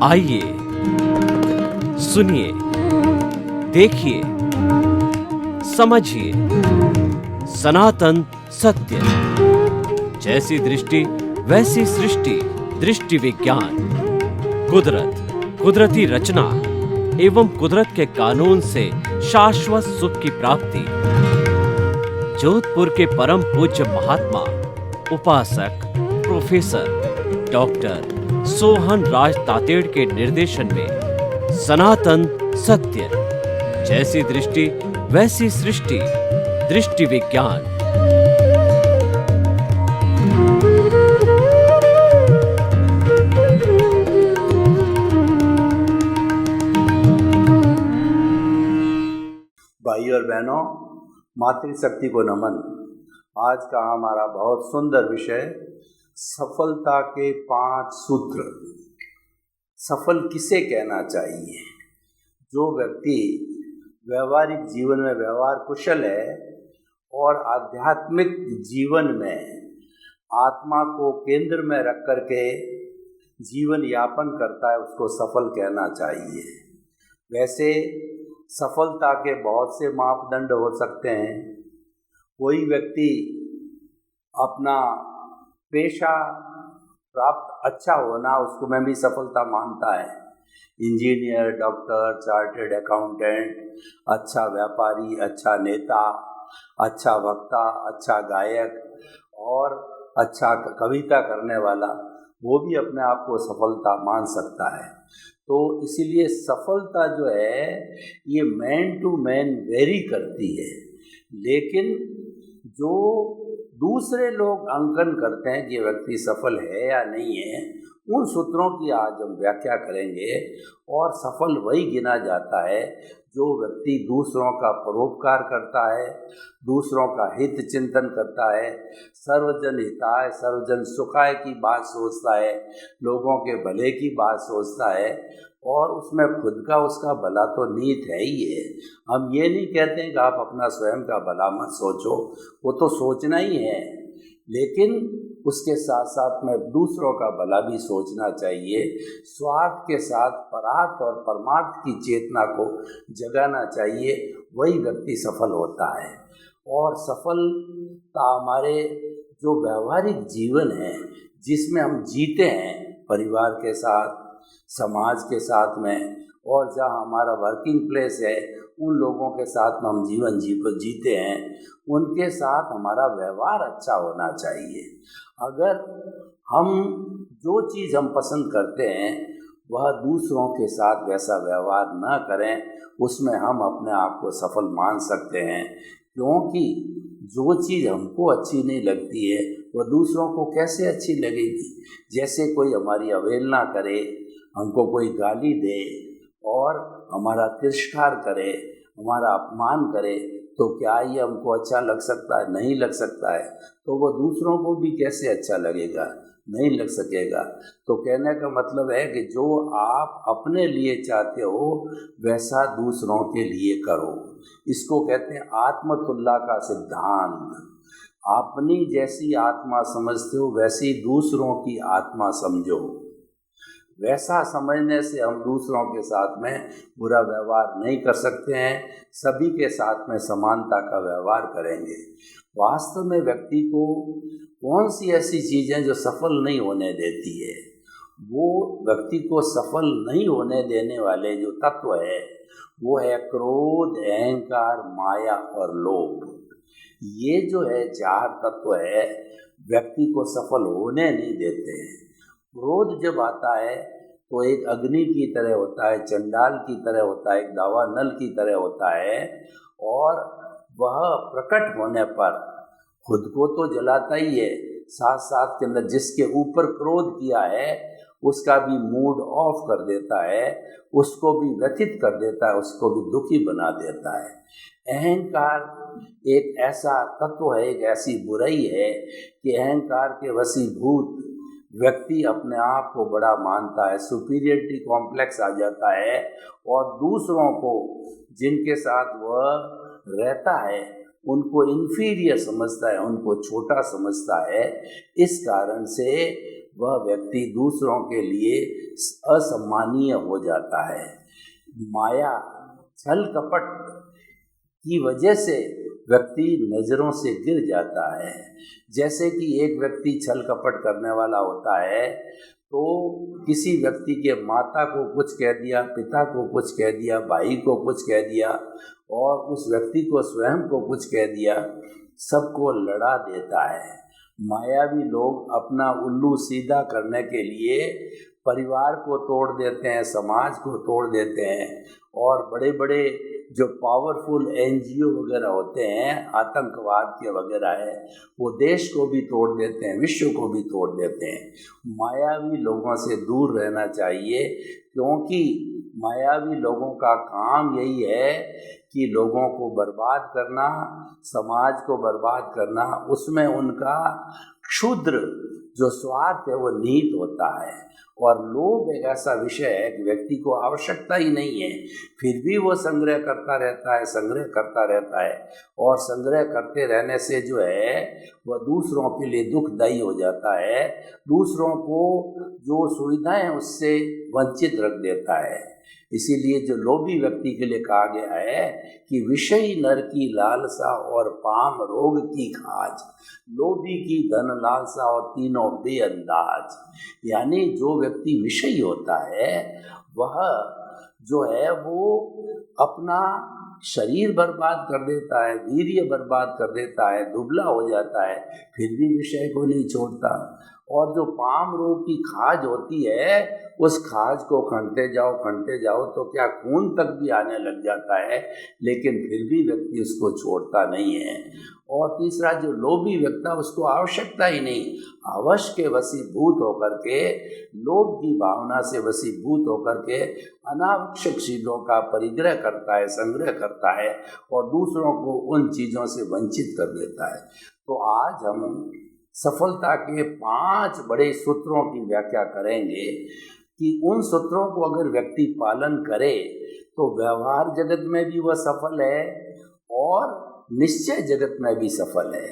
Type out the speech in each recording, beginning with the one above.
आइए, सुनिए, देखिए, समझिए सनातन सत्य। जैसी दृष्टि वैसी सृष्टि, दृष्टि विज्ञान। कुदरत, कुदरती रचना एवं कुदरत के कानून से शाश्वत सुख की प्राप्ति। जोधपुर के परम पूज्य महात्मा उपासक प्रोफेसर डॉक्टर सोहन राज तातेड़ के निर्देशन में सनातन सत्य। जैसी दृष्टि वैसी सृष्टि, दृष्टि विज्ञान। भाई और बहनों, मातृशक्ति को नमन। आज का हमारा बहुत सुंदर विषय सफलता के 5 सूत्र। सफल किसे कहना चाहिए? जो व्यक्ति व्यवहारिक जीवन में व्यवहार कुशल है और आध्यात्मिक जीवन में आत्मा को केंद्र में रख कर के जीवन यापन करता है, उसको सफल कहना चाहिए। वैसे सफलता के बहुत से मापदंड हो सकते हैं। कोई व्यक्ति अपना पेशा प्राप्त अच्छा होना, उसको मैं भी सफलता मानता है। इंजीनियर, डॉक्टर, चार्टर्ड अकाउंटेंट, अच्छा व्यापारी, अच्छा नेता, अच्छा वक्ता, अच्छा गायक और अच्छा कविता करने वाला, वो भी अपने आप को सफलता मान सकता है। तो इसीलिए सफलता जो है ये मैन टू मैन वेरी करती है। लेकिन जो दूसरे लोग अंकन करते हैं कि व्यक्ति सफल है या नहीं है, उन सूत्रों की आज हम व्याख्या करेंगे। और सफल वही गिना जाता है जो व्यक्ति दूसरों का परोपकार करता है, दूसरों का हित चिंतन करता है, सर्वजन हिताय सर्वजन सुखाय की बात सोचता है, लोगों के भले की बात सोचता है और उसमें खुद का उसका भला तो नीत है ही है। हम ये नहीं कहते हैं कि आप अपना स्वयं का भला मत सोचो, वो तो सोचना ही है, लेकिन उसके साथ साथ में दूसरों का भला भी सोचना चाहिए। स्वार्थ के साथ परार्थ और परमार्थ की चेतना को जगाना चाहिए, वही व्यक्ति सफल होता है। और सफलता हमारे जो व्यवहारिक जीवन है जिसमें हम जीते हैं, परिवार के साथ, समाज के साथ में, और जहाँ हमारा वर्किंग प्लेस है उन लोगों के साथ में हम जीवन जीते हैं, उनके साथ हमारा व्यवहार अच्छा होना चाहिए। अगर हम जो चीज़ हम पसंद करते हैं वह दूसरों के साथ वैसा व्यवहार न करें, उसमें हम अपने आप को सफल मान सकते हैं। क्योंकि जो चीज़ हमको अच्छी नहीं लगती है वह दूसरों को कैसे अच्छी लगेगी। जैसे कोई हमारी अवहेलना करे, हमको कोई गाली दे और हमारा तिरस्कार करे, हमारा अपमान करे, तो क्या ये हमको अच्छा लग सकता है? नहीं लग सकता है। तो वो दूसरों को भी कैसे अच्छा लगेगा? नहीं लग सकेगा। तो कहने का मतलब है कि जो आप अपने लिए चाहते हो वैसा दूसरों के लिए करो। इसको कहते हैं आत्मतुल्य का सिद्धांत। अपनी जैसी आत्मा समझते हो वैसी दूसरों की आत्मा समझो। वैसा समझने से हम दूसरों के साथ में बुरा व्यवहार नहीं कर सकते हैं, सभी के साथ में समानता का व्यवहार करेंगे। वास्तव में व्यक्ति को कौन सी ऐसी चीज़ें जो सफल नहीं होने देती है? वो व्यक्ति को सफल नहीं होने देने वाले जो तत्व है वो है क्रोध, अहंकार, माया और लोभ। ये जो है 4 तत्व है व्यक्ति को सफल होने नहीं देते हैं। क्रोध जब आता है तो एक अग्नि की तरह होता है, चंडाल की तरह होता है, एक दावानल की तरह होता है, और वह प्रकट होने पर खुद को तो जलाता ही है, साथ साथ के अंदर जिसके ऊपर क्रोध किया है उसका भी मूड ऑफ कर देता है, उसको भी व्यथित कर देता है, उसको भी दुखी बना देता है। अहंकार एक ऐसा तत्व है, एक ऐसी बुराई है कि अहंकार के वशीभूत व्यक्ति अपने आप को बड़ा मानता है, सुपीरियरिटी कॉम्प्लेक्स आ जाता है और दूसरों को जिनके साथ वह रहता है उनको इन्फीरियर समझता है, उनको छोटा समझता है। इस कारण से वह व्यक्ति दूसरों के लिए असम्मानीय हो जाता है। माया, छल कपट की वजह से व्यक्ति नज़रों से गिर जाता है। जैसे कि एक व्यक्ति छल कपट करने वाला होता है तो किसी व्यक्ति के माता को कुछ कह दिया, पिता को कुछ कह दिया, भाई को कुछ कह दिया और उस व्यक्ति को स्वयं को कुछ कह दिया, सबको लड़ा देता है। मायावी लोग अपना उल्लू सीधा करने के लिए परिवार को तोड़ देते हैं, समाज को तोड़ देते हैं और बड़े बड़े जो पावरफुल NGO वगैरह होते हैं, आतंकवाद के वगैरह है, वो देश को भी तोड़ देते हैं, विश्व को भी तोड़ देते हैं। मायावी लोगों से दूर रहना चाहिए क्योंकि मायावी लोगों का काम यही है कि लोगों को बर्बाद करना, समाज को बर्बाद करना। उसमें उनका क्षुद्र जो स्वार्थ है वो निहित होता है। और लोभ एक ऐसा विषय है कि व्यक्ति को आवश्यकता ही नहीं है, फिर भी वो संग्रह करता रहता है, संग्रह करता रहता है और संग्रह करते रहने से जो है वह दूसरों के लिए दुखदायी हो जाता है, दूसरों को जो सुविधाएं उससे वंचित रख देता है। इसीलिए जो लोभी व्यक्ति के लिए कहा गया है कि विषयी नर की लालसा और पाम रोग की खाज, लोभी की धन लालसा और तीनों बेअंदाज। यानी जो व्यक्ति विषयी होता है वह जो है वो अपना शरीर बर्बाद कर देता है, वीर्य बर्बाद कर देता है, दुबला हो जाता है, फिर भी विषय को नहीं छोड़ता। और जो पाम रोग की खाज होती है उस खाज को खंडते जाओ तो क्या खून तक भी आने लग जाता है, लेकिन फिर भी व्यक्ति उसको छोड़ता नहीं है। और तीसरा जो लोभी व्यक्ति, उसको आवश्यकता ही नहीं, अवश्य के वशीभूत होकर के, लोभ की भावना से वशीभूत होकर के अनावश्यक चीज़ों का परिग्रह करता है, संग्रह करता है और दूसरों को उन चीज़ों से वंचित कर देता है। तो आज हम सफलता के 5 बड़े सूत्रों की व्याख्या करेंगे कि उन सूत्रों को अगर व्यक्ति पालन करे तो व्यवहार जगत में भी वह सफल है और निश्चय जगत में भी सफल है।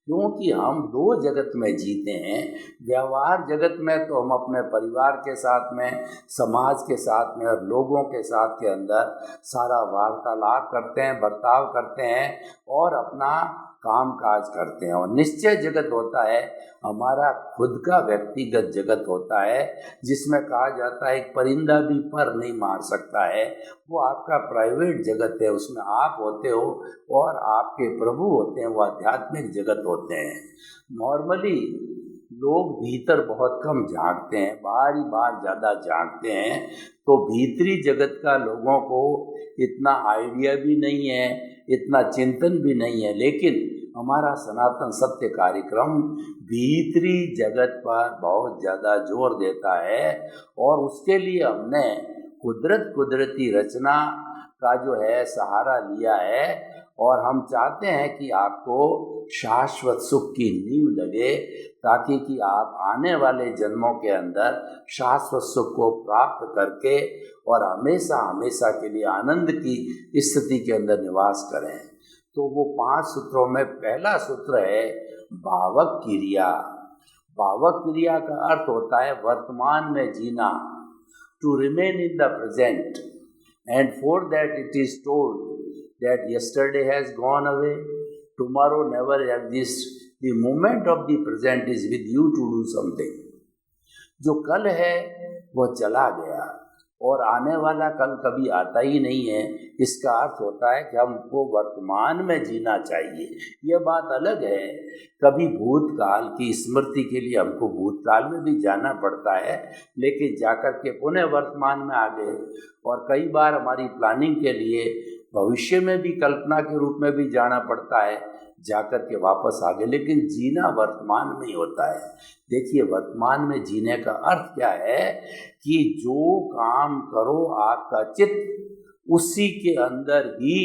क्योंकि हम 2 जगत में जीते हैं। व्यवहार जगत में तो हम अपने परिवार के साथ में, समाज के साथ में और लोगों के साथ के अंदर सारा वार्तालाप करते हैं, बर्ताव करते हैं और अपना काम काज करते हैं। और निश्चय जगत होता है हमारा खुद का व्यक्तिगत जगत होता है, जिसमें कहा जाता है एक परिंदा भी पर नहीं मार सकता है। वो आपका प्राइवेट जगत है, उसमें आप होते हो और आपके प्रभु होते हैं, वो आध्यात्मिक जगत होते हैं। नॉर्मली लोग भीतर बहुत कम झांकते हैं, बाहर ही बाहर ज़्यादा झांकते हैं, तो भीतरी जगत का लोगों को इतना आइडिया भी नहीं है, इतना चिंतन भी नहीं है। लेकिन हमारा सनातन सत्य कार्यक्रम भीतरी जगत पर बहुत ज़्यादा जोर देता है और उसके लिए हमने कुदरती रचना का जो है सहारा लिया है। और हम चाहते हैं कि आपको शाश्वत सुख की नींव लगे, ताकि कि आप आने वाले जन्मों के अंदर शाश्वत सुख को प्राप्त करके और हमेशा हमेशा के लिए आनंद की स्थिति के अंदर निवास करें। तो वो 5 सूत्रों में पहला सूत्र है भावक क्रिया। भावक क्रिया का अर्थ होता है वर्तमान में जीना, to remain in the present, and for that it is told that yesterday has gone away, tomorrow never exists, the moment of the present is with you to do something। जो कल है वह चला गया और आने वाला कल कभी आता ही नहीं है। इसका अर्थ होता है कि हमको वर्तमान में जीना चाहिए। यह बात अलग है, कभी भूतकाल की स्मृति के लिए हमको भूतकाल में भी जाना पड़ता है, लेकिन जाकर के पुनः वर्तमान में आ गए। और कई बार हमारी प्लानिंग के लिए भविष्य में भी कल्पना के रूप में भी जाना पड़ता है, जाकर के वापस आ गए, लेकिन जीना वर्तमान में ही होता है। देखिए, वर्तमान में जीने का अर्थ क्या है कि जो काम करो आपका चित्त उसी के अंदर ही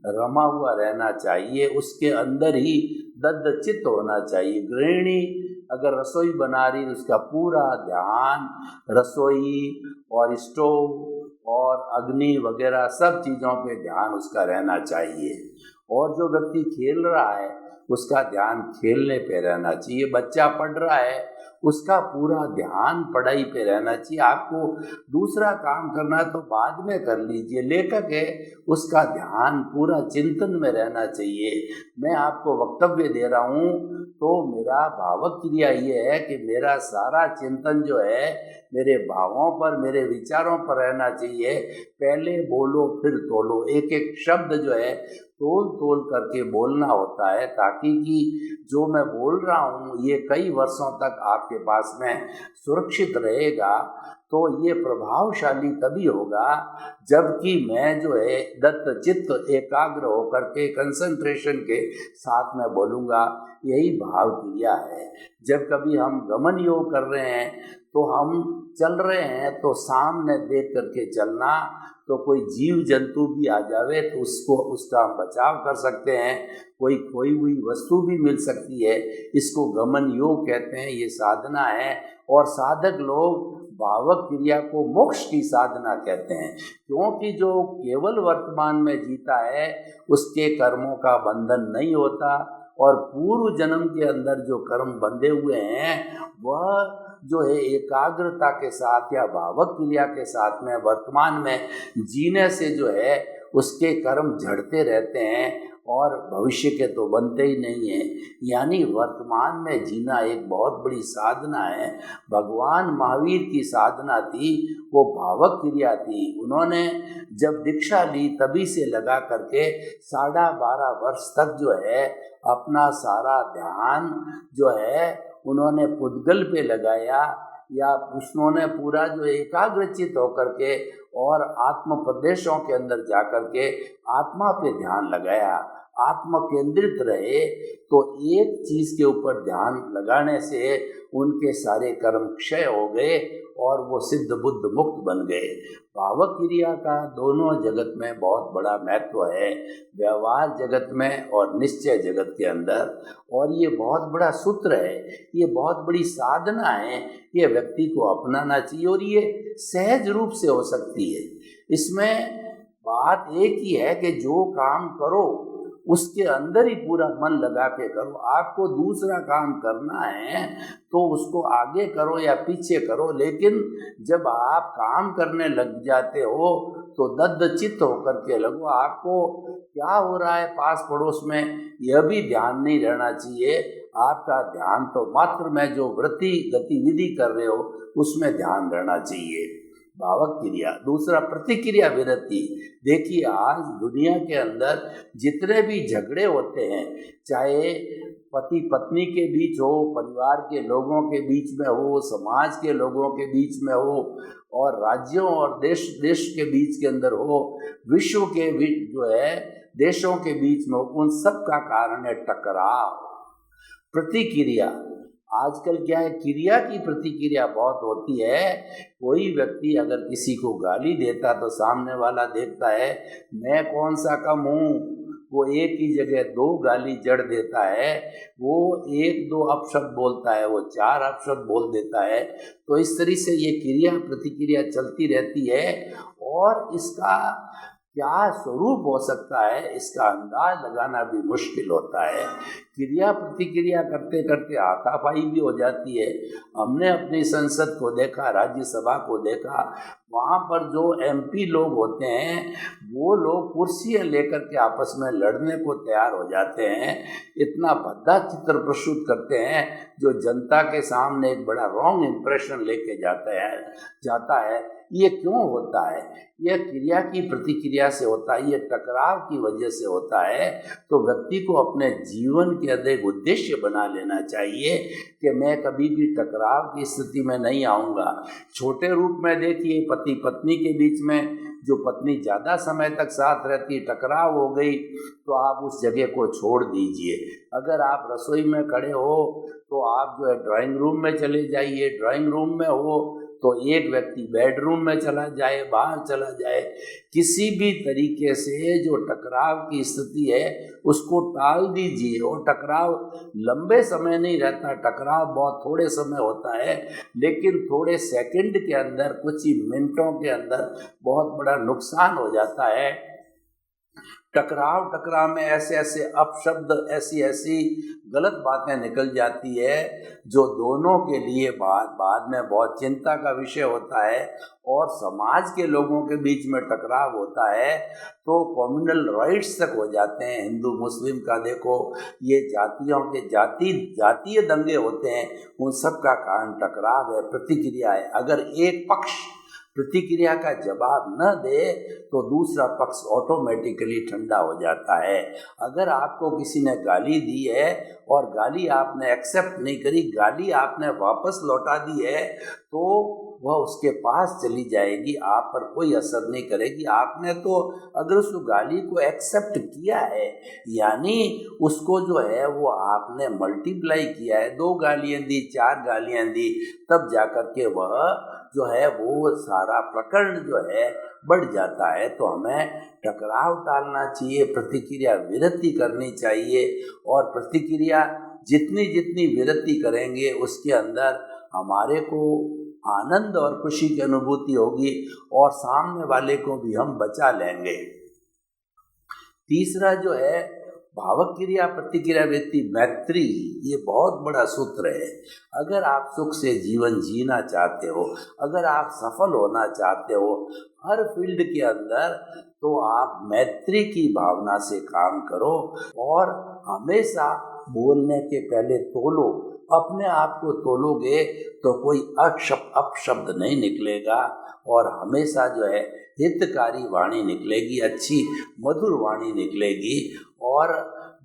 रमा हुआ रहना चाहिए, उसके अंदर ही दग्ध चित्त होना चाहिए। गृहिणी अगर रसोई बना रही तो उसका पूरा ध्यान रसोई और स्टोव और अग्नि वगैरह सब चीज़ों पे ध्यान उसका रहना चाहिए। और जो व्यक्ति खेल रहा है उसका ध्यान खेलने पे रहना चाहिए। बच्चा पढ़ रहा है उसका पूरा ध्यान पढ़ाई पे रहना चाहिए। आपको दूसरा काम करना है तो बाद में कर लीजिए। लेखक है उसका ध्यान पूरा चिंतन में रहना चाहिए। मैं आपको वक्तव्य दे रहा हूँ तो मेरा भावक क्रिया ये है कि मेरा सारा चिंतन जो है मेरे भावों पर, मेरे विचारों पर रहना चाहिए। पहले बोलो फिर तोलो, एक एक शब्द जो है तोल तोल करके बोलना होता है, ताकि कि जो मैं बोल रहा हूँ ये कई वर्षों तक आपके पास में सुरक्षित रहेगा। तो ये प्रभावशाली तभी होगा जबकि मैं जो है दत्त चित्त एकाग्र होकर के कंसंट्रेशन के साथ में बोलूँगा। यही भाव क्रिया है। जब कभी हम गमन योग कर रहे हैं तो हम चल रहे हैं तो सामने देख करके चलना, तो कोई जीव जंतु भी आ जावे तो उसका हम बचाव कर सकते हैं। कोई खोई हुई वस्तु भी मिल सकती है। इसको गमन योग कहते हैं, ये साधना है। और साधक लोग भावक क्रिया को मोक्ष की साधना कहते हैं, क्योंकि जो केवल वर्तमान में जीता है उसके कर्मों का बंधन नहीं होता, और पूर्व जन्म के अंदर जो कर्म बंधे हुए हैं वह जो है एकाग्रता के साथ या भावक क्रिया के साथ में वर्तमान में जीने से जो है उसके कर्म झड़ते रहते हैं और भविष्य के तो बनते ही नहीं हैं। यानी वर्तमान में जीना एक बहुत बड़ी साधना है। भगवान महावीर की साधना थी वो भावक क्रिया थी। उन्होंने जब दीक्षा ली तभी से लगा करके 12.5 वर्ष तक जो है अपना सारा ध्यान जो है उन्होंने पुद्गल पे लगाया, या विष्णु ने पूरा जो एकाग्रचित होकर के और आत्म प्रदेशों के अंदर जाकर के आत्मा पे ध्यान लगाया, आत्म केंद्रित रहे। तो एक चीज के ऊपर ध्यान लगाने से उनके सारे कर्म क्षय हो गए और वो सिद्ध बुद्ध मुक्त बन गए। भावक क्रिया का दोनों जगत में बहुत बड़ा महत्व है, व्यवहार जगत में और निश्चय जगत के अंदर। और ये बहुत बड़ा सूत्र है, ये बहुत बड़ी साधना है, ये व्यक्ति को अपनाना चाहिए और ये सहज रूप से हो सकती है। इसमें बात एक ही है कि जो काम करो उसके अंदर ही पूरा मन लगा के करो। आपको दूसरा काम करना है तो उसको आगे करो या पीछे करो, लेकिन जब आप काम करने लग जाते हो तो दद्दचित्त होकर के लगो। आपको क्या हो रहा है पास पड़ोस में यह भी ध्यान नहीं रहना चाहिए। आपका ध्यान तो मात्र में जो वृत्ति गतिविधि कर रहे हो उसमें ध्यान रहना चाहिए। भावक क्रिया। दूसरा प्रतिक्रिया विरति। देखिए आज दुनिया के अंदर जितने भी झगड़े होते हैं, चाहे पति पत्नी के बीच हो, परिवार के लोगों के बीच में हो, समाज के लोगों के बीच में हो, और राज्यों और देश के बीच के अंदर हो, विश्व के बीच जो है देशों के बीच में हो, उन सब का कारण है टकराव, प्रतिक्रिया। आजकल क्या है, क्रिया की प्रतिक्रिया बहुत होती है। कोई व्यक्ति अगर किसी को गाली देता तो सामने वाला देखता है मैं कौन सा कम हूँ, वो एक ही जगह 2 गाली जड़ देता है। वो 1-2 अपशब्द बोलता है, वो 4 अपशब्द बोल देता है। तो इस तरह से ये क्रिया प्रतिक्रिया चलती रहती है, और इसका क्या स्वरूप हो सकता है इसका अंदाज लगाना भी मुश्किल होता है। क्रिया प्रतिक्रिया करते करते हाथापाई भी हो जाती है। हमने अपनी संसद को देखा, राज्यसभा को देखा, वहाँ पर जो MP लोग होते हैं वो लोग कुर्सियाँ लेकर के आपस में लड़ने को तैयार हो जाते हैं। इतना भद्दा चित्र प्रस्तुत करते हैं जो जनता के सामने एक बड़ा रॉन्ग इम्प्रेशन लेके जाता है। ये क्यों होता है? यह क्रिया की प्रतिक्रिया से होता है, ये टकराव की वजह से होता है। तो व्यक्ति को अपने जीवन के अंदर एक उद्देश्य बना लेना चाहिए कि मैं कभी भी टकराव की स्थिति में नहीं आऊँगा। छोटे रूप में देखिए, पति पत्नी के बीच में जो पत्नी ज़्यादा समय तक साथ रहती, टकराव हो गई तो आप उस जगह को छोड़ दीजिए। अगर आप रसोई में खड़े हो तो आप जो है ड्राइंग रूम में चले जाइए, ड्राइंग रूम में हो तो एक व्यक्ति बेडरूम में चला जाए, बाहर चला जाए, किसी भी तरीके से जो टकराव की स्थिति है उसको टाल दीजिए। और टकराव लंबे समय नहीं रहता, टकराव बहुत थोड़े समय होता है, लेकिन थोड़े सेकंड के अंदर, कुछ ही मिनटों के अंदर बहुत बड़ा नुकसान हो जाता है। टकराव में ऐसे ऐसे अपशब्द, ऐसी ऐसी गलत बातें निकल जाती है जो दोनों के लिए बाद में बहुत चिंता का विषय होता है। और समाज के लोगों के बीच में टकराव होता है तो कम्युनल राइट्स तक हो जाते हैं। हिंदू मुस्लिम का देखो, ये जातियों के जातीय दंगे होते हैं, उन सब का कारण टकराव है, प्रतिक्रिया है। अगर एक पक्ष प्रतिक्रिया का जवाब न दे तो दूसरा पक्ष ऑटोमेटिकली ठंडा हो जाता है। अगर आपको किसी ने गाली दी है और गाली आपने एक्सेप्ट नहीं करी, गाली आपने वापस लौटा दी है, तो वह उसके पास चली जाएगी, आप पर कोई असर नहीं करेगी। आपने तो अगर उस गाली को एक्सेप्ट किया है, यानी उसको जो है वो आपने मल्टीप्लाई किया है, 2 गालियाँ दी, 4 गालियाँ दी, तब जाकर के वह जो है वो सारा प्रकरण जो है बढ़ जाता है। तो हमें टकराव टालना चाहिए, प्रतिक्रिया विरति करनी चाहिए। और प्रतिक्रिया जितनी विरति करेंगे उसके अंदर हमारे को आनंद और खुशी की अनुभूति होगी और सामने वाले को भी हम बचा लेंगे। तीसरा जो है भावक क्रिया प्रतिक्रिया वृत्ति मैत्री, ये बहुत बड़ा सूत्र है। अगर आप सुख से जीवन जीना चाहते हो, अगर आप सफल होना चाहते हो हर फील्ड के अंदर, तो आप मैत्री की भावना से काम करो और हमेशा बोलने के पहले तोलो। अपने आप को तोलोगे तो कोई अपशब्द नहीं निकलेगा और हमेशा जो है हितकारी वाणी निकलेगी, अच्छी मधुर वाणी निकलेगी। और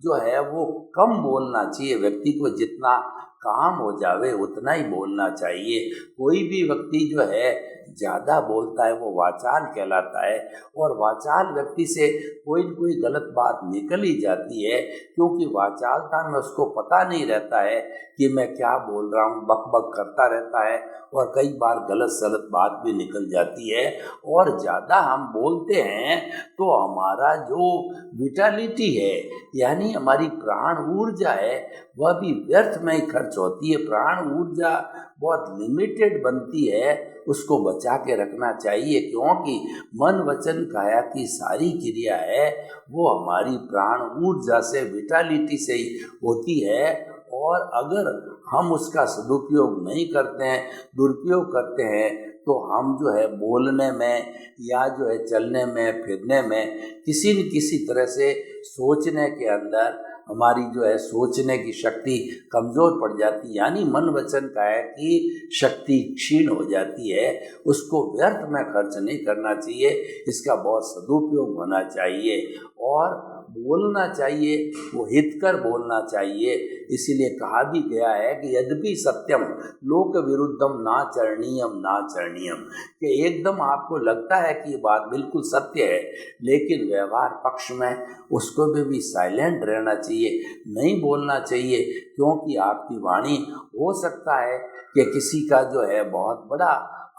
जो है वो कम बोलना चाहिए, व्यक्ति को जितना काम हो जावे उतना ही बोलना चाहिए। कोई भी व्यक्ति जो है ज़्यादा बोलता है वो वाचाल कहलाता है, और वाचाल व्यक्ति से कोई न कोई गलत बात निकल ही जाती है, क्योंकि वाचालता में उसको पता नहीं रहता है कि मैं क्या बोल रहा हूँ, बक करता रहता है और कई बार गलत बात भी निकल जाती है। और ज़्यादा हम बोलते हैं तो हमारा जो विटालिटी है, यानी हमारी प्राण ऊर्जा है, वह भी व्यर्थ में ही खर्च होती है। प्राण ऊर्जा बहुत लिमिटेड बनती है, उसको बचा के रखना चाहिए, क्योंकि मन वचन काया की सारी क्रिया है वो हमारी प्राण ऊर्जा से, विटालिटी से ही होती है। और अगर हम उसका सदुपयोग नहीं करते हैं, दुरुपयोग करते हैं, तो हम जो है बोलने में या जो है चलने में फिरने में किसी न किसी तरह से सोचने के अंदर हमारी जो है सोचने की शक्ति कमज़ोर पड़ जाती है, यानी मन वचन काया की शक्ति क्षीण हो जाती है। उसको व्यर्थ में खर्च नहीं करना चाहिए, इसका बहुत सदुपयोग होना चाहिए और बोलना चाहिए, वो हितकर बोलना चाहिए। इसीलिए कहा भी गया है कि यद्यपि सत्यम लोक विरुद्धम ना चरणीयम, कि एकदम आपको लगता है कि ये बात बिल्कुल सत्य है, लेकिन व्यवहार पक्ष में उसको भी साइलेंट रहना चाहिए, नहीं बोलना चाहिए, क्योंकि आपकी वाणी हो सकता है कि किसी का जो है बहुत बड़ा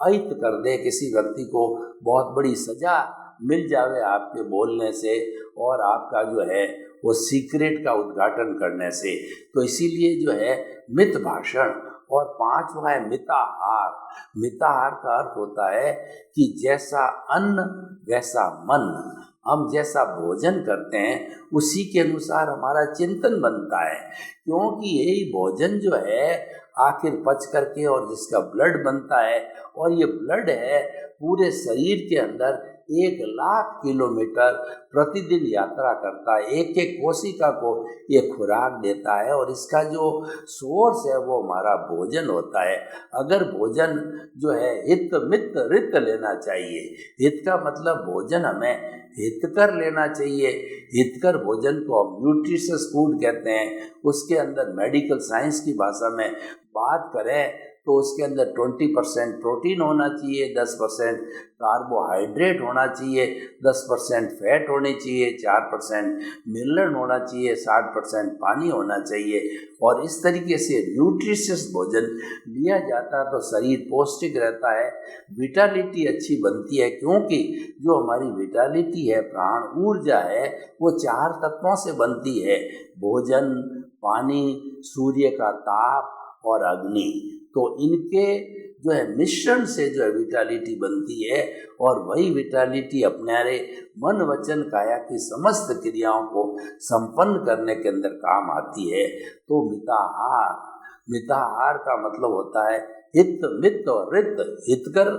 अहित कर दे, किसी व्यक्ति को बहुत बड़ी सजा मिल जावे आपके बोलने से और आपका जो है वो सीक्रेट का उद्घाटन करने से। तो इसीलिए जो है मित भाषण। और 5वां है मिताहार। मिताहार का अर्थ होता है कि जैसा अन्न वैसा मन, हम जैसा भोजन करते हैं उसी के अनुसार हमारा चिंतन बनता है, क्योंकि यही भोजन जो है आखिर पच करके और जिसका ब्लड बनता है, और ये ब्लड है पूरे शरीर के अंदर 1,00,000 किलोमीटर प्रतिदिन यात्रा करता है, एक एक कोशिका को ये खुराक देता है, और इसका जो सोर्स है वो हमारा भोजन होता है। अगर भोजन जो है हित मित रित लेना चाहिए, हित का मतलब भोजन हमें हितकर लेना चाहिए। हितकर भोजन को हम न्यूट्रिशियस फूड कहते हैं। उसके अंदर मेडिकल साइंस की भाषा में बात करें तो उसके अंदर 20% प्रोटीन होना चाहिए, 10% कार्बोहाइड्रेट होना चाहिए, 10% फैट होनी चाहिए, 4% मिनरल होना चाहिए, 60% पानी होना चाहिए। और इस तरीके से न्यूट्रिशियस भोजन लिया जाता है तो शरीर पौष्टिक रहता है, विटालिटी अच्छी बनती है, क्योंकि जो हमारी विटालिटी है, प्राण ऊर्जा है, वो 4 तत्वों से बनती है: भोजन, पानी, सूर्य का ताप और अग्नि। तो इनके जो है मिश्रण से जो है विटालिटी बनती है, और वही विटालिटी अपने मन वचन काया की समस्त क्रियाओं को संपन्न करने के अंदर काम आती है। तो मिताहार का मतलब होता है हित, मित और रित। हितकर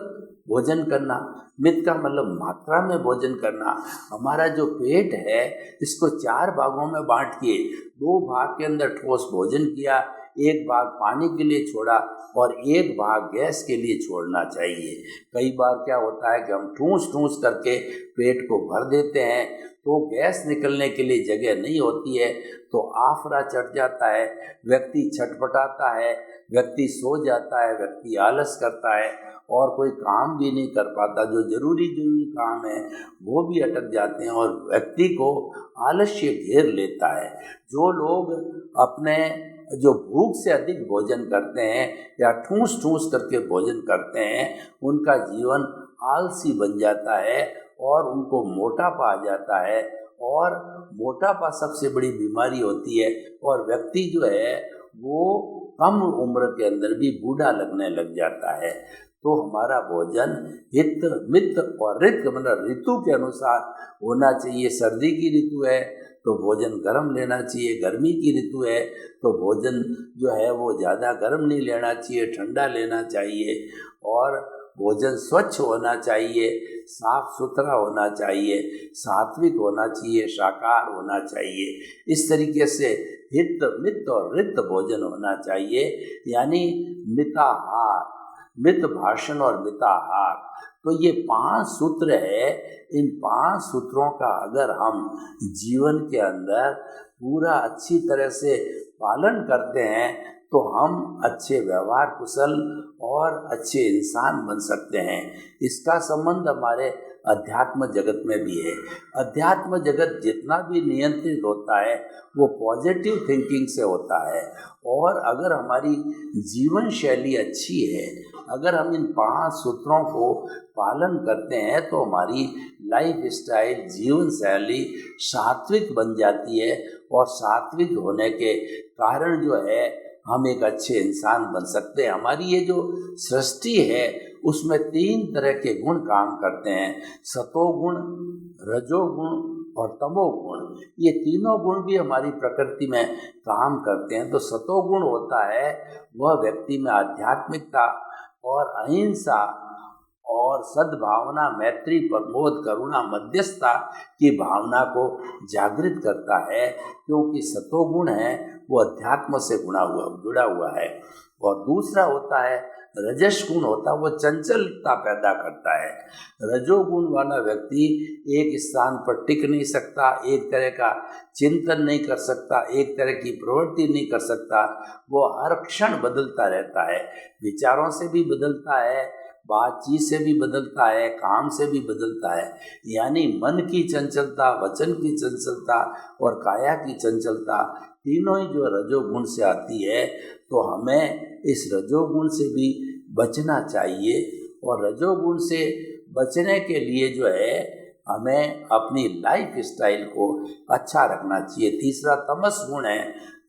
भोजन करना, मित का मतलब मात्रा में भोजन करना। हमारा जो पेट है इसको 4 भागों में बांट के 2 भाग के अंदर ठोस भोजन किया, 1 भाग पानी के लिए छोड़ा और 1 भाग गैस के लिए छोड़ना चाहिए। कई बार क्या होता है कि हम ठूस करके पेट को भर देते हैं, तो गैस निकलने के लिए जगह नहीं होती है, तो आफरा चढ़ जाता है, व्यक्ति छटपटाता है, व्यक्ति सो जाता है, व्यक्ति आलस करता है और कोई काम भी नहीं कर पाता। जो जरूरी काम है वो भी अटक जाते हैं और व्यक्ति को आलस्य घेर लेता है। जो लोग अपने जो भूख से अधिक भोजन करते हैं या ठूस करके भोजन करते हैं, उनका जीवन आलसी बन जाता है और उनको मोटापा आ जाता है। और मोटापा सबसे बड़ी बीमारी होती है, और व्यक्ति जो है वो कम उम्र के अंदर भी बूढ़ा लगने लग जाता है। तो हमारा भोजन हित, मित और ऋत मतलब ऋतु के अनुसार होना चाहिए। सर्दी की ऋतु है तो भोजन गर्म लेना चाहिए, गर्मी की ऋतु है तो भोजन जो है वो ज़्यादा गर्म नहीं लेना चाहिए, ठंडा लेना चाहिए। और भोजन स्वच्छ होना चाहिए, साफ सुथरा होना चाहिए, सात्विक होना चाहिए, शाकाहार होना चाहिए। इस तरीके से हित, मित और ऋत भोजन होना चाहिए, यानी मिताहार, मित भाषण और मिताहार। तो ये 5 सूत्र है। इन 5 सूत्रों का अगर हम जीवन के अंदर पूरा अच्छी तरह से पालन करते हैं तो हम अच्छे व्यवहार कुशल और अच्छे इंसान बन सकते हैं। इसका संबंध हमारे अध्यात्म जगत में भी है। अध्यात्म जगत जितना भी नियंत्रित होता है वो पॉजिटिव थिंकिंग से होता है। और अगर हमारी जीवन शैली अच्छी है, अगर हम इन 5 सूत्रों को पालन करते हैं तो हमारी लाइफ स्टाइल, जीवन शैली सात्विक बन जाती है। और सात्विक होने के कारण जो है हम एक अच्छे इंसान बन सकते हैं। हमारी ये जो सृष्टि है उसमें 3 तरह के गुण काम करते हैं: सतोगुण, रजोगुण और तमोगुण। ये तीनों गुण भी हमारी प्रकृति में काम करते हैं। तो सतोगुण होता है वह व्यक्ति में आध्यात्मिकता और अहिंसा और सद्भावना, मैत्री, प्रमोद, करुणा, मध्यस्थता की भावना को जागृत करता है, क्योंकि सतोगुण है वो अध्यात्म से जुड़ा हुआ है। और दूसरा होता है रजस गुण, होता है वो चंचलता पैदा करता है। रजोगुण वाला व्यक्ति एक स्थान पर टिक नहीं सकता, एक तरह का चिंतन नहीं कर सकता, एक तरह की प्रवृत्ति नहीं कर सकता। वो हर क्षण बदलता रहता है, विचारों से भी बदलता है, बातचीत से भी बदलता है, काम से भी बदलता है। यानी मन की चंचलता, वचन की चंचलता और काया की चंचलता तीनों ही जो रजोगुण से आती है। तो हमें इस रजोगुण से भी बचना चाहिए। और रजोगुण से बचने के लिए जो है हमें अपनी लाइफ स्टाइल को अच्छा रखना चाहिए। तीसरा तमस गुण है।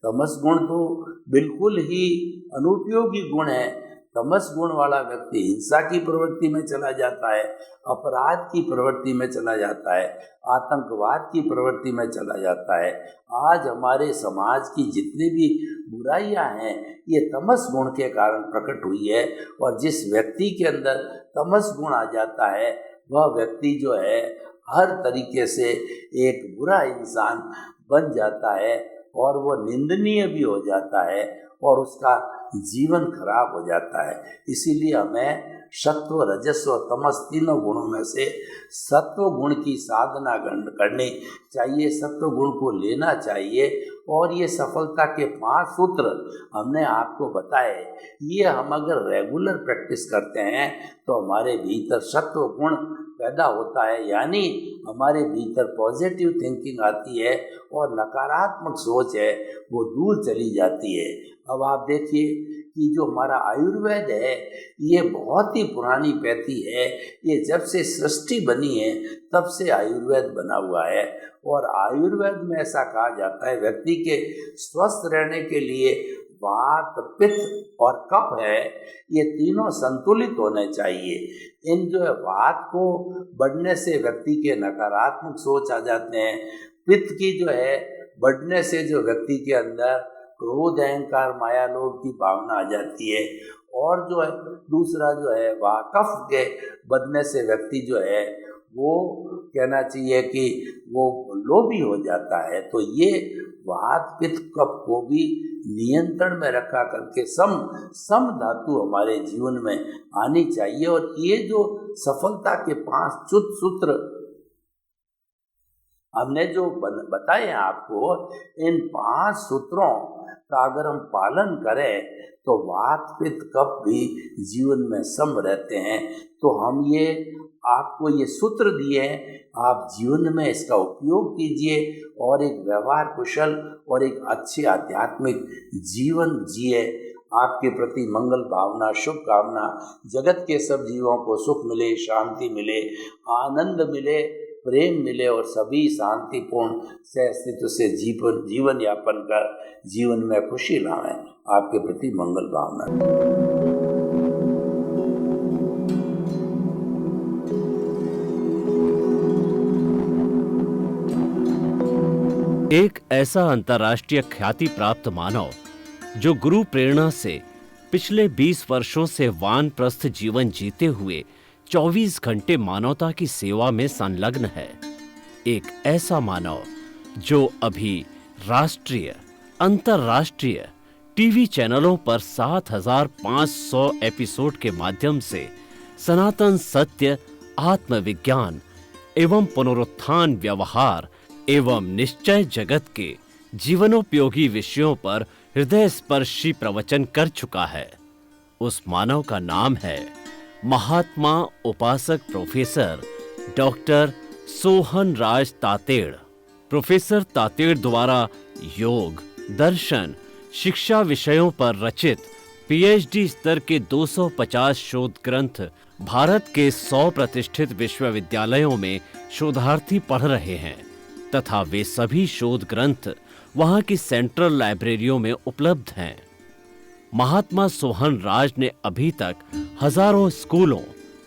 तमस गुण तो बिल्कुल ही अनुपयोगी गुण है। तमस गुण वाला व्यक्ति हिंसा की प्रवृत्ति में चला जाता है, अपराध की प्रवृत्ति में चला जाता है, आतंकवाद की प्रवृत्ति में चला जाता है। आज हमारे समाज की जितनी भी बुराइयां हैं ये तमस गुण के कारण प्रकट हुई है। और जिस व्यक्ति के अंदर तमस गुण आ जाता है वह व्यक्ति जो है हर तरीके से एक बुरा इंसान बन जाता है और वो निंदनीय भी हो जाता है और उसका जीवन खराब हो जाता है। इसीलिए हमें सत्व, रजस्व और तमस तीनों गुणों में से सत्व गुण की साधना करनी चाहिए, सत्व गुण को लेना चाहिए। और ये सफलता के 5 सूत्र हमने आपको बताए, ये हम अगर रेगुलर प्रैक्टिस करते हैं तो हमारे भीतर सत्व गुण पैदा होता है, यानी हमारे भीतर पॉजिटिव थिंकिंग आती है और नकारात्मक सोच है वो दूर चली जाती है। अब आप देखिए कि जो हमारा आयुर्वेद है ये बहुत ही पुरानी पैथी है, ये जब से सृष्टि बनी है तब से आयुर्वेद बना हुआ है। और आयुर्वेद में ऐसा कहा जाता है व्यक्ति के स्वस्थ रहने के लिए वात, पित्त और कफ है, ये तीनों संतुलित होने चाहिए। इन जो है वात को बढ़ने से व्यक्ति के नकारात्मक सोच आ जाते हैं, पित्त की जो है बढ़ने से जो व्यक्ति के अंदर क्रोध, अहंकार, माया, लोभ की भावना आ जाती है। और जो है दूसरा जो है वह कफ के बढ़ने से व्यक्ति जो है वो कहना चाहिए कि वो लोभी हो जाता है। तो ये वात, पित्त, कफ को भी नियंत्रण में रखा करके सम धातु हमारे जीवन में आनी चाहिए। और ये जो सफलता के 5 सूत्र हमने जो बताए आपको, इन 5 सूत्रों का अगर हम पालन करें तो वात, पित्त, कफ भी जीवन में सम रहते हैं। तो हम ये आपको ये सूत्र दिए हैं, आप जीवन में इसका उपयोग कीजिए और एक व्यवहार कुशल और एक अच्छे आध्यात्मिक जीवन जिए। आपके प्रति मंगल भावना, शुभकामना। जगत के सब जीवों को सुख मिले, शांति मिले, आनंद मिले, प्रेम मिले और सभी शांतिपूर्ण से अस्तित्व से जीवन यापन कर जीवन में खुशी लाएं। आपके प्रति मंगल भावना। एक ऐसा अंतर्राष्ट्रीय ख्याति प्राप्त मानव जो गुरु प्रेरणा से पिछले 20 वर्षों से वानप्रस्थ जीवन जीते हुए 24 घंटे मानवता की सेवा में संलग्न है। एक ऐसा मानव जो अभी राष्ट्रीय, अंतर्राष्ट्रीय टीवी चैनलों पर 7,500 एपिसोड के माध्यम से सनातन सत्य, आत्मविज्ञान एवं पुनरुत्थान, व्यवहार एवं निश्चय जगत के जीवनोपयोगी विषयों पर हृदय स्पर्शी प्रवचन कर चुका है। उस मानव का नाम है महात्मा उपासक प्रोफेसर डॉक्टर सोहन राज तातेड़। प्रोफेसर तातेड़ द्वारा योग, दर्शन, शिक्षा विषयों पर रचित पीएचडी स्तर के 250 शोध ग्रंथ भारत के 100 प्रतिष्ठित विश्वविद्यालयों में शोधार्थी पढ़ रहे हैं तथा वे सभी शोध ग्रंथ वहां की सेंट्रल लाइब्रेरियों में उपलब्ध हैं। महात्मा सोहन राज ने अभी तक हजारों स्कूलों,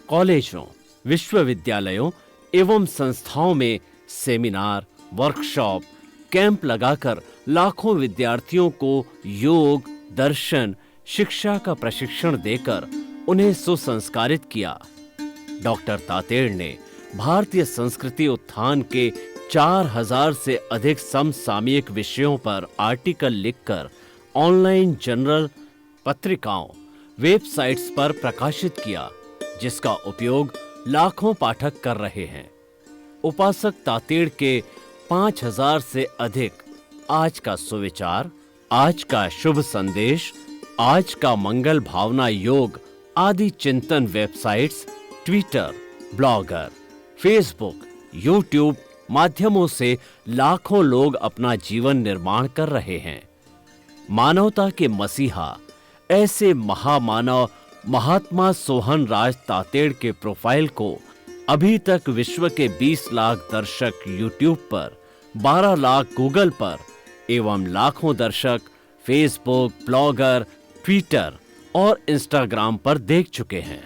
कॉलेजों, विश्वविद्यालयों एवं संस्थाओं में सेमिनार, वर्कशॉप, कैंप लगाकर लाखों विद्यार्थियों को योग, दर्शन, शिक्षा का प्रशिक्षण देकर उन्हें सुसंस्कारित किया। डॉक्टर तातेड़ ने भारतीय संस्कृति उत्थान के 4000 से अधिक समसामयिक विषयों पर आर्टिकल लिखकर ऑनलाइन जर्नल, पत्रिकाओं, वेबसाइट्स पर प्रकाशित किया, जिसका उपयोग लाखों पाठक कर रहे हैं। उपासक तातेड़ के 5000 से अधिक आज का सुविचार, आज का शुभ संदेश, आज का मंगल भावना योग आदि चिंतन websites, Twitter, blogger, Facebook, YouTube माध्यमों से लाखों लोग अपना जीवन निर्माण कर रहे हैं। मानवता के मसीहा ऐसे महामानव महात्मा सोहन राज तातेड़ के प्रोफाइल को अभी तक विश्व के 20 लाख दर्शक यूट्यूब पर, 12 लाख गूगल पर एवं लाखों दर्शक फेसबुक, ब्लॉगर, ट्विटर और इंस्टाग्राम पर देख चुके हैं।